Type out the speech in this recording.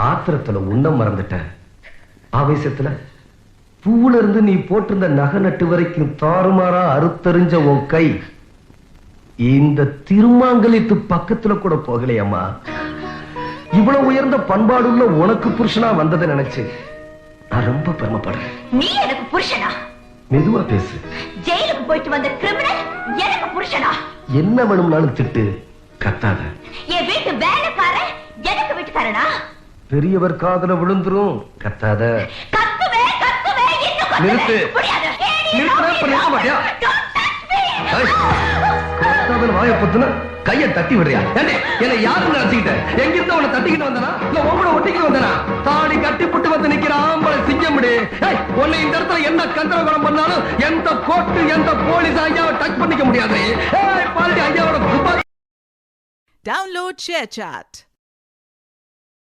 ஆத்திரத்துல உன்ன மறந்துட்டேன். ஆவேசத்துல பூவுல இருந்து நீ போட்டிருந்த நகை நட்டு வரைக்கும் தாறுமாறா அறுத்தறிஞ்ச உன் கை இந்த திருமாங்கலித்து பக்கத்துல கூட போகலையம்மா. இவ்வளவு உயர்ந்த பண்பாடுள்ள உனக்கு புருஷனா வந்ததை நினைச்சு நான் ரொம்ப பெருமைப்படுறேன். நீ எனக்கு புருஷனா? மெதுவா பேசு. ஜெயிலுக்கு போயிட்டு வந்த கிரிமினல் எனக்கு புருஷனா? என்ன வேணும்னாலும் திட்டு, கத்தாத. என் வீட்டு வேலைக்காரன் எனக்கு வீட்டுக்காரனா? பெரியவர் காதுல விழுந்துரும், கத்தாத. கத்துவே கத்துவே இன்னும் கத்துவே. நிறுத்து. முடியாது. நிறுத்த மாட்டியா? வாய பொத்துன கைய தட்டி விடுறியா? என்னை யாரும் நினைச்சுக்கிட்ட? எங்கிருந்து அவனை தட்டிக்கிட்டு வந்தனா இல்ல உங்கள ஒட்டிக்கிட்டு வந்தனா? தாடி கட்டி புட்டு வந்து நிக்கிற ஆம்பளை சிங்கம்டி. உன்னை இந்த இடத்துல என்ன கந்தரகோலம் பண்ணாலும் எந்த கோர்ட்டு எந்த போலீஸ் ஐயாவை டச் பண்ணிக்க முடியாது. பால்டி ஐயாவோட. Download ShareChat.